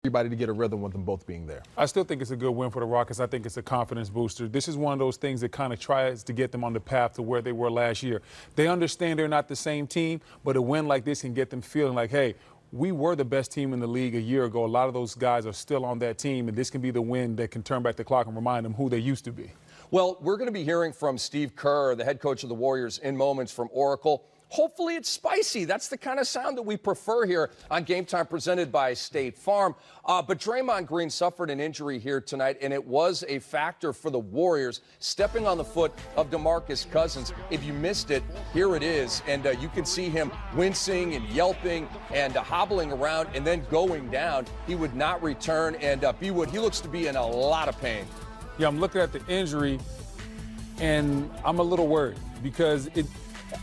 everybody to get a rhythm with them both being there. I still think it's a good win for the Rockets. I think it's a confidence booster. This is one of those things that kind of tries to get them on the path to where they were last year. They understand they're not the same team, but a win like this can get them feeling like, hey, we were the best team in the league a year ago. A lot of those guys are still on that team, and this can be the win that can turn back the clock and remind them who they used to be. Well, we're going to be hearing from Steve Kerr, the head coach of the Warriors, in moments from Oracle. Hopefully it's spicy. That's the kind of sound that we prefer here on Game Time, presented by State Farm. But Draymond Green suffered an injury here tonight, and it was a factor for the Warriors, stepping on the foot of DeMarcus Cousins. If you missed it, here it is. And you can see him wincing and yelping and hobbling around and then going down. He would not return, and he looks to be in a lot of pain. Yeah, I'm looking at the injury, and I'm a little worried because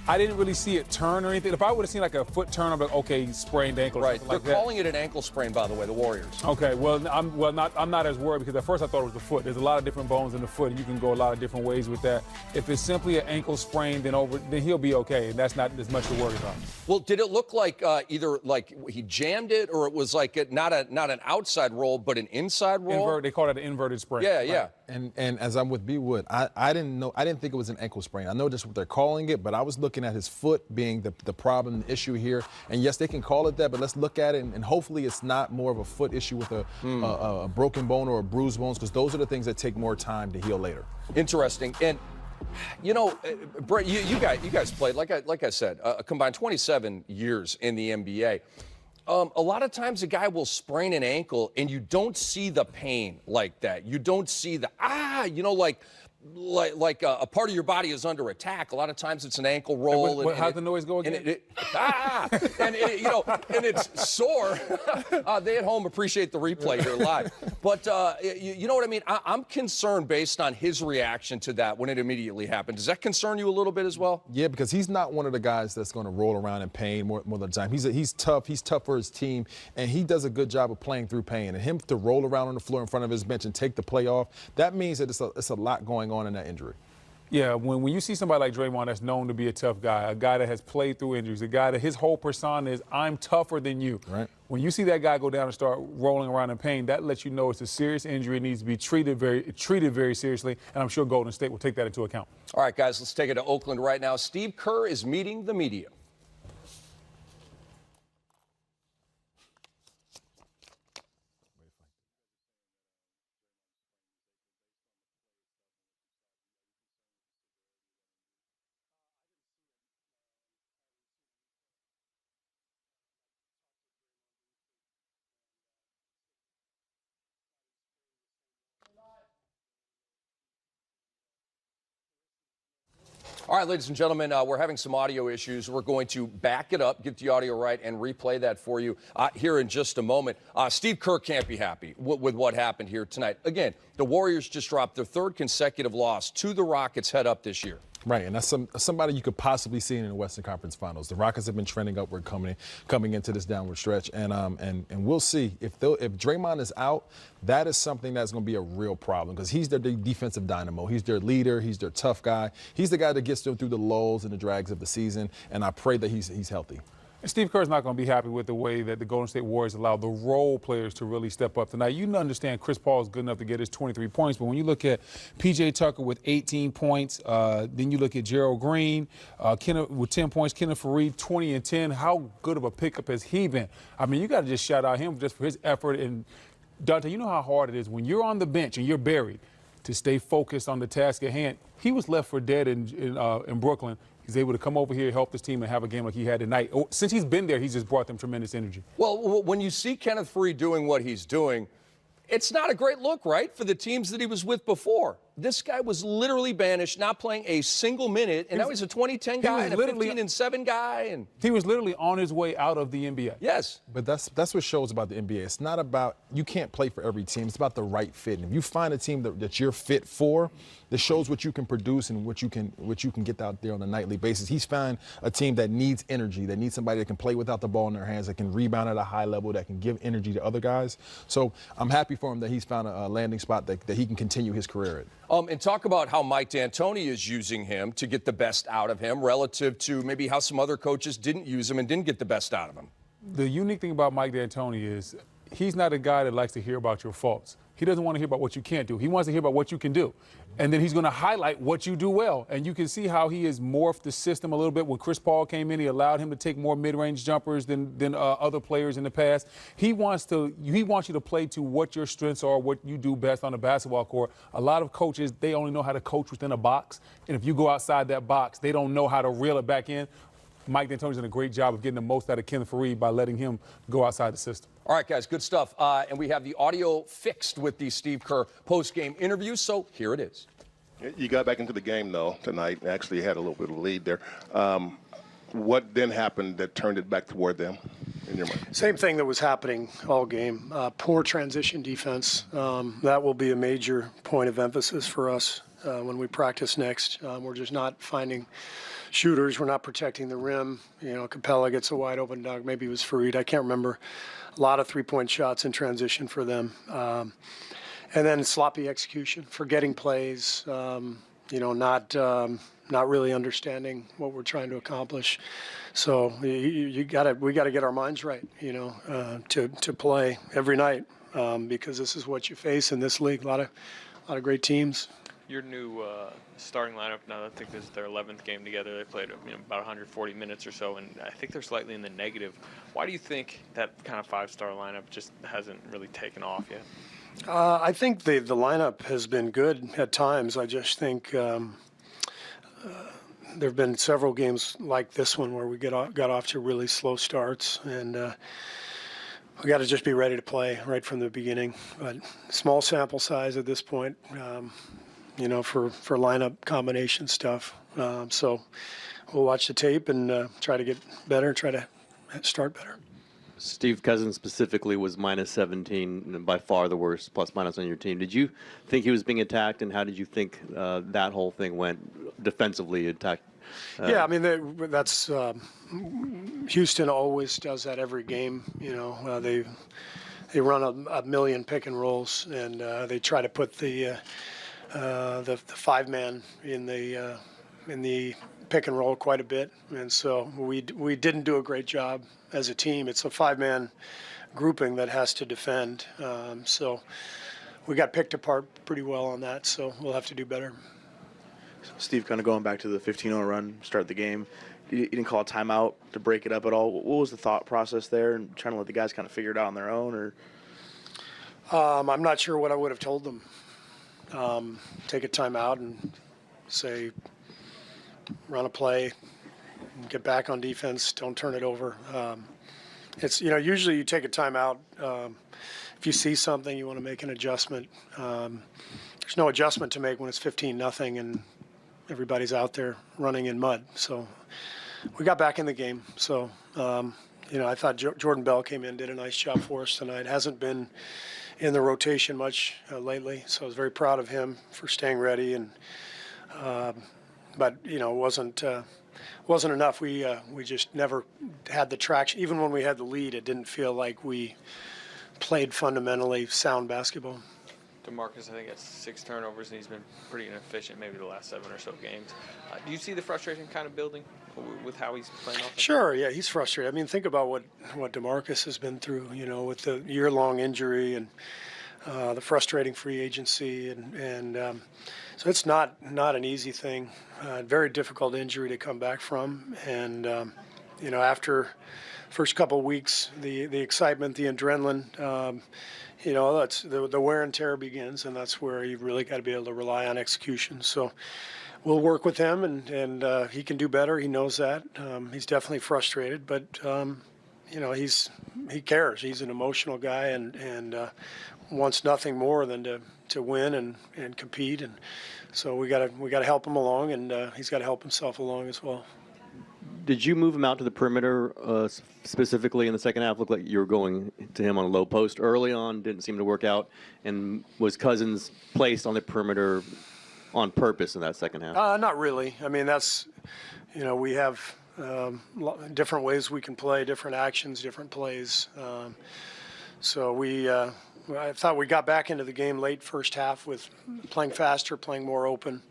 I didn't really see it turn or anything. If I would have seen like a foot turn, I'm like, okay, sprained ankle. Right. Or like They're calling it an ankle sprain, by the way, the Warriors. Okay. Well, I'm not as worried because at first I thought it was the foot. There's a lot of different bones in the foot, and you can go a lot of different ways with that. If it's simply an ankle sprain, then he'll be okay, and that's not as much to worry about. Well, did it look like either like he jammed it, or it was like not an outside roll but an inside roll? They call it an inverted sprain. Yeah, yeah. And as I'm with B. Wood, I didn't think it was an ankle sprain. I know just what they're calling it, but I was looking at his foot being the problem, the issue here. And yes, they can call it that, but let's look at it, and hopefully it's not more of a foot issue with a broken bone or a bruised bones, because those are the things that take more time to heal later. Interesting. And you know, Brett, you guys played, like I said, a combined 27 years in the NBA. A lot of times a guy will sprain an ankle and you don't see the pain like that. You don't see the, like a part of your body is under attack. A lot of times it's an ankle roll. How'd the noise go again? And it's sore. They at home appreciate the replay here live. But you know what I mean? I'm concerned based on his reaction to that when it immediately happened. Does that concern you a little bit as well? Yeah, because he's not one of the guys that's going to roll around in pain more of the time. He's tough. He's tough for his team, and he does a good job of playing through pain. And him to roll around on the floor in front of his bench and take the play off, that means that it's a lot going on in that injury. Yeah, when you see somebody like Draymond that's known to be a tough guy, a guy that has played through injuries, a guy that his whole persona is, I'm tougher than you. Right. When you see that guy go down and start rolling around in pain, that lets you know it's a serious injury. It needs to be treated very seriously, and I'm sure Golden State will take that into account. All right, guys, let's take it to Oakland right now. Steve Kerr is meeting the media. All right, ladies and gentlemen, we're having some audio issues. We're going to back it up, get the audio right, and replay that for you here in just a moment. Steve Kerr can't be happy with what happened here tonight. Again, the Warriors just dropped their third consecutive loss to the Rockets head up this year. Right, and that's somebody you could possibly see in the Western Conference Finals. The Rockets have been trending upward coming into this downward stretch, and we'll see if Draymond is out. That is something that's going to be a real problem because he's their defensive dynamo. He's their leader. He's their tough guy. He's the guy that gets them through the lulls and the drags of the season. And I pray that he's healthy. And Steve Kerr's not going to be happy with the way that the Golden State Warriors allowed the role players to really step up tonight. You understand Chris Paul is good enough to get his 23 points, but when you look at P.J. Tucker with 18 points, then you look at Gerald Green with 10 points, Kenneth Faried 20 and 10, how good of a pickup has he been? I mean, you got to just shout out him just for his effort. And Dante, you know how hard it is when you're on the bench and you're buried to stay focused on the task at hand. He was left for dead in Brooklyn. He's able to come over here, help this team, and have a game like he had tonight. Since he's been there, he's just brought them tremendous energy. Well, when you see Kenneth Faried doing what he's doing, it's not a great look, right, for the teams that he was with before. This guy was literally banished, not playing a single minute, and now he's a 2010 guy and a 15-7 guy. And he was literally on his way out of the NBA. Yes. But that's what shows about the NBA. It's not about, you can't play for every team. It's about the right fit. And if you find a team that you're fit for, that shows what you can produce and what you can get out there on a nightly basis. He's found a team that needs energy, that needs somebody that can play without the ball in their hands, that can rebound at a high level, that can give energy to other guys. So I'm happy for him that he's found a landing spot that he can continue his career at. And talk about how Mike D'Antoni is using him to get the best out of him relative to maybe how some other coaches didn't use him and didn't get the best out of him. The unique thing about Mike D'Antoni is he's not a guy that likes to hear about your faults. He doesn't want to hear about what you can't do. He wants to hear about what you can do. And then he's going to highlight what you do well. And you can see how he has morphed the system a little bit. When Chris Paul came in, he allowed him to take more mid-range jumpers than other players in the past. He wants you to play to what your strengths are, what you do best on the basketball court. A lot of coaches, they only know how to coach within a box. And if you go outside that box, they don't know how to reel it back in. Mike D'Antoni's done a great job of getting the most out of Kenneth Faried by letting him go outside the system. All right, guys, good stuff. And we have the audio fixed with the Steve Kerr post-game interview, so here it is. You got back into the game, though, tonight. Actually had a little bit of a lead there. What then happened that turned it back toward them in your mind? Same thing that was happening all game. Poor transition defense. That will be a major point of emphasis for us when we practice next. We're just not finding shooters. We're not protecting the rim. You know, Capella gets a wide open dunk. Maybe it was Faried. I can't remember. A lot of three-point shots in transition for them. And then sloppy execution, forgetting plays, you know, not really understanding what we're trying to accomplish. So we got to get our minds right, you know, to play every night because this is what you face in this league. A lot of great teams. Your new starting lineup now, I think this is their 11th game together. They played about 140 minutes or so, and I think they're slightly in the negative. Why do you think that kind of five-star lineup just hasn't really taken off yet? I think the lineup has been good at times. I just think there have been several games like this one where we got off to really slow starts, and we got to just be ready to play right from the beginning. But small sample size at this point, you know, for lineup combination stuff. So we'll watch the tape and try to get better, try to start better. Steve Cousins specifically was minus 17, by far the worst plus minus on your team. Did you think he was being attacked, and how did you think that whole thing went defensively attacked? Yeah, I mean, that's Houston always does that every game. You know, they run a million pick and rolls, and they try to put the five-man in the pick and roll quite a bit, and so we didn't do a great job as a team. It's a five-man grouping that has to defend, so we got picked apart pretty well on that, so we'll have to do better. Steve, kind of going back to the 15-0 run, start the game, you didn't call a timeout to break it up at all. What was the thought process there, and trying to let the guys kind of figure it out on their own? Or I'm not sure what I would have told them. Take a timeout and say, run a play, get back on defense, don't turn it over. It's, you know, usually you take a timeout. If you see something, you want to make an adjustment. There's no adjustment to make when it's 15-0 and everybody's out there running in mud. So we got back in the game. So, you know, I thought Jordan Bell came in, did a nice job for us tonight. Hasn't been in the rotation much lately, so I was very proud of him for staying ready. And but you know, it wasn't enough. We just never had the traction. Even when we had the lead, it didn't feel like we played fundamentally sound basketball. DeMarcus, I think, has 6 turnovers, and he's been pretty inefficient maybe the last 7 or so games. Do you see the frustration kind of building with how he's playing offense? Sure, yeah, he's frustrated. I mean, think about what DeMarcus has been through, you know, with the year-long injury and the frustrating free agency. And so it's not an easy thing. Very difficult injury to come back from. And, you know, after first couple of weeks, the excitement, the adrenaline, you know, that's the wear and tear begins, and that's where you really got to be able to rely on execution. So we'll work with him, and he can do better. He knows that. He's definitely frustrated, but you know, he cares. He's an emotional guy, and wants nothing more than to win and compete. And so we got to help him along, and he's got to help himself along as well. Did you move him out to the perimeter specifically in the second half? Looked like you were going to him on a low post early on. Didn't seem to work out. And was Cousins placed on the perimeter on purpose in that second half? Not really. I mean, that's, you know, we have different ways we can play, different actions, different plays. So I thought we got back into the game late first half with playing faster, playing more open.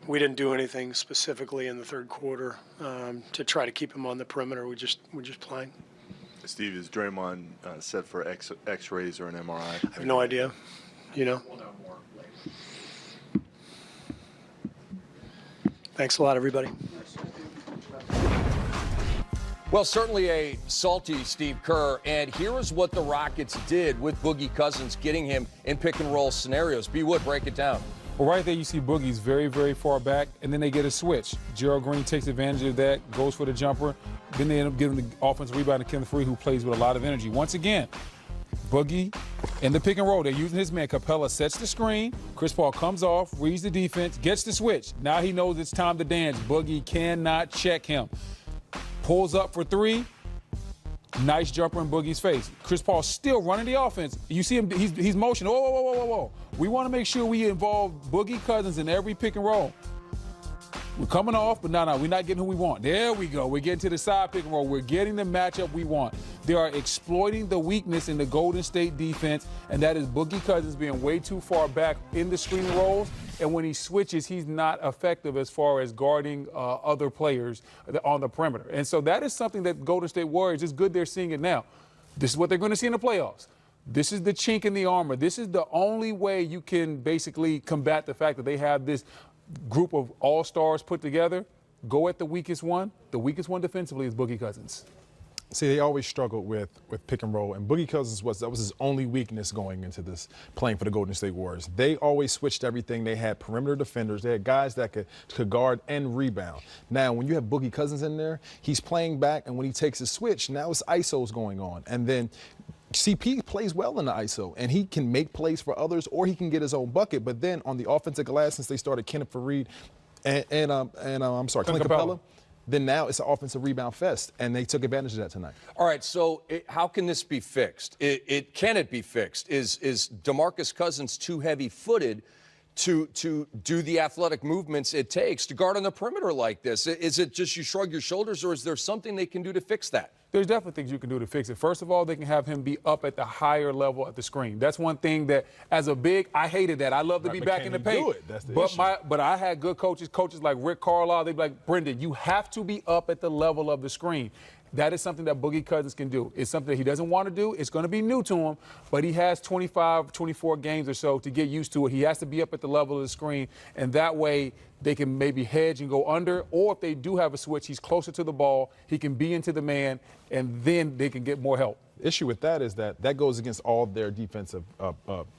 We didn't do anything specifically in the third quarter to try to keep him on the perimeter. We're just playing. Steve, is Draymond set for X-rays or an MRI? I have no idea. You know. Thanks a lot, everybody. Well, certainly a salty Steve Kerr, and here is what the Rockets did with Boogie Cousins, getting him in pick-and-roll scenarios. B. Wood, break it down. Well, right there you see Boogie's very, very far back, and then they get a switch. Gerald Green takes advantage of that, goes for the jumper. Then they end up giving the offensive rebound to Kevin Free, who plays with a lot of energy. Once again, Boogie in the pick and roll. They're using his man. Capella sets the screen. Chris Paul comes off, reads the defense, gets the switch. Now he knows it's time to dance. Boogie cannot check him. Pulls up for three. Nice jumper in Boogie's face. Chris Paul still running the offense. You see him, he's motioning. Whoa, whoa, whoa, whoa, whoa. We want to make sure we involve Boogie Cousins in every pick and roll. We're coming off, but no, we're not getting who we want. There we go. We're getting to the side pick and roll. We're getting the matchup we want. They are exploiting the weakness in the Golden State defense, and that is Boogie Cousins being way too far back in the screen rolls. And when he switches, he's not effective as far as guarding other players on the perimeter. And so that is something that Golden State Warriors, it's good they're seeing it now. This is what they're going to see in the playoffs. This is the chink in the armor. This is the only way you can basically combat the fact that they have this group of all-stars put together. Go at the weakest one. The weakest one defensively is Boogie Cousins. See, they always struggled with pick and roll, and Boogie Cousins was his only weakness going into this, playing for the Golden State Warriors. They always switched everything. They had perimeter defenders. They had guys that could guard and rebound. Now, when you have Boogie Cousins in there, he's playing back, and when he takes a switch, now it's ISOs going on. And then CP plays well in the ISO, and he can make plays for others, or he can get his own bucket. But then on the offensive glass, since they started Kenneth Faried and Clint Capella, then now it's an offensive rebound fest, and they took advantage of that tonight. All right, so how can this be fixed? Can it be fixed? Is DeMarcus Cousins too heavy-footed to do the athletic movements it takes to guard on the perimeter like this? Is it just you shrug your shoulders, or is there something they can do to fix that? There's definitely things you can do to fix it. First of all, they can have him be up at the higher level at the screen. That's one thing that, as a big, I hated that. I love to be back in the paint. That's the issue. But I had good coaches like Rick Carlisle. They'd be like, Brendan, you have to be up at the level of the screen. That is something that Boogie Cousins can do. It's something that he doesn't want to do. It's going to be new to him, but he has 25, 24 games or so to get used to it. He has to be up at the level of the screen, and that way they can maybe hedge and go under, or if they do have a switch, he's closer to the ball, he can be into the man, and then they can get more help. The issue with that is that goes against all their defensive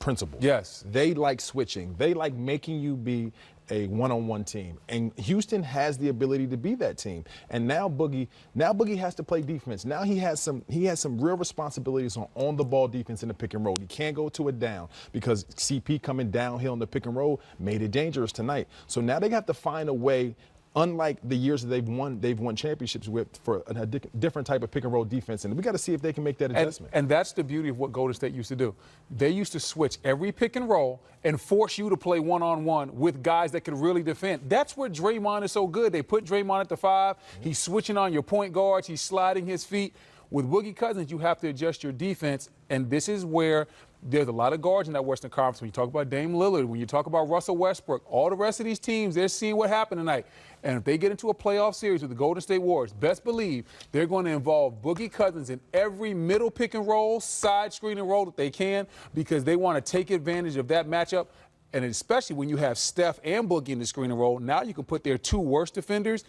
principles. Yes. They like switching. They like making you be a one-on-one team. And Houston has the ability to be that team. And now Boogie has to play defense. Now he has some real responsibilities on the ball defense in the pick and roll. He can't go to it down because CP coming downhill in the pick and roll made it dangerous tonight. So now they have to find a way, unlike the years that they've won championships with, for a different type of pick and roll defense. And we got to see if they can make that adjustment. And that's the beauty of what Golden State used to do. They used to switch every pick and roll and force you to play one-on-one with guys that could really defend. That's where Draymond is so good. They put Draymond at the 5. He's switching on your point guards. He's sliding his feet. With Boogie Cousins, you have to adjust your defense, and this is where there's a lot of guards in that Western Conference. When you talk about Dame Lillard, when you talk about Russell Westbrook, all the rest of these teams, they're seeing what happened tonight. And if they get into a playoff series with the Golden State Warriors, best believe they're going to involve Boogie Cousins in every middle pick and roll, side screen and roll that they can, because they want to take advantage of that matchup. And especially when you have Steph and Boogie in the screen and roll, now you can put their two worst defenders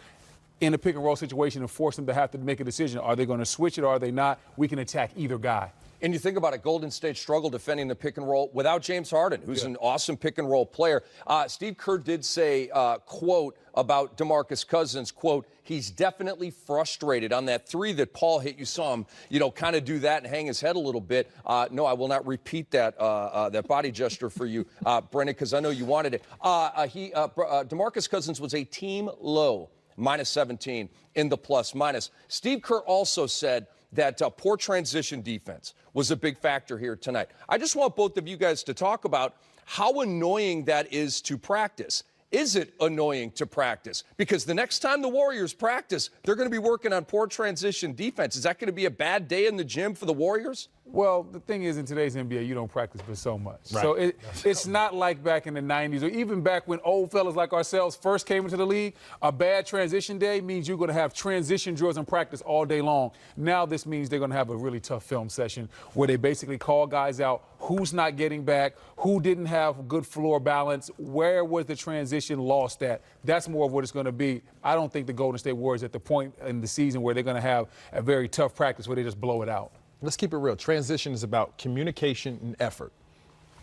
in a pick and roll situation and force them to have to make a decision. Are they going to switch it or are they not? We can attack either guy. And you think about it, Golden State struggle defending the pick and roll without James Harden, who's an awesome pick and roll player. Steve Kerr did say, quote, about DeMarcus Cousins, quote, he's definitely frustrated on that 3 that Paul hit. You saw him, kind of do that and hang his head a little bit. No, I will not repeat that body gesture for you, Brendan, because I know you wanted it. DeMarcus Cousins was a team low, minus 17 in the plus minus. Steve Kerr also said that poor transition defense was a big factor here tonight. I just want both of you guys to talk about how annoying that is to practice. Is it annoying to practice? Because the next time the Warriors practice, they're going to be working on poor transition defense. Is that going to be a bad day in the gym for the Warriors? Well, the thing is, in today's NBA, you don't practice for so much. Right. So it's not like back in the 90s or even back when old fellas like ourselves first came into the league. A bad transition day means you're going to have transition drills and practice all day long. Now this means they're going to have a really tough film session where they basically call guys out who's not getting back, who didn't have good floor balance, where was the transition lost at. That's more of what it's going to be. I don't think the Golden State Warriors at the point in the season where they're going to have a very tough practice where they just blow it out. Let's keep it real. Transition is about communication and effort.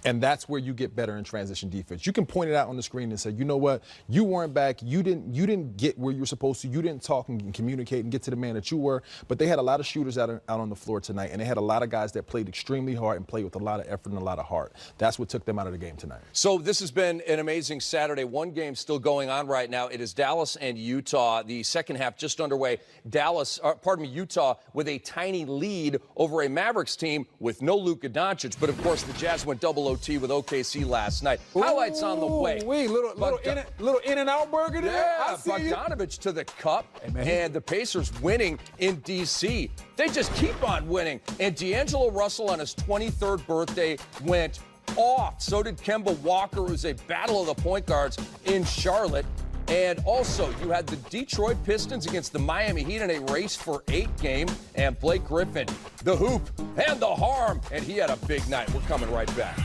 And that's where you get better in transition defense. You can point it out on the screen and say, you know what, you weren't back, you didn't get where you were supposed to, you didn't talk and communicate and get to the man that you were. But they had a lot of shooters out on the floor tonight, and they had a lot of guys that played extremely hard and played with a lot of effort and a lot of heart. That's what took them out of the game tonight. So this has been an amazing Saturday. One game still going on right now. It is Dallas and Utah. The second half just underway. Utah with a tiny lead over a Mavericks team with no Luka Doncic. But of course, the Jazz went double OT with OKC last night. Highlights on the way. Little In-N-Out burger there. Yeah, Bogdanovich to the cup, and the Pacers winning in D.C. They just keep on winning. And D'Angelo Russell on his 23rd birthday went off. So did Kemba Walker, who's a battle of the point guards in Charlotte. And also, you had the Detroit Pistons against the Miami Heat in a race for 8 game. And Blake Griffin, the hoop and the harm. And he had a big night. We're coming right back.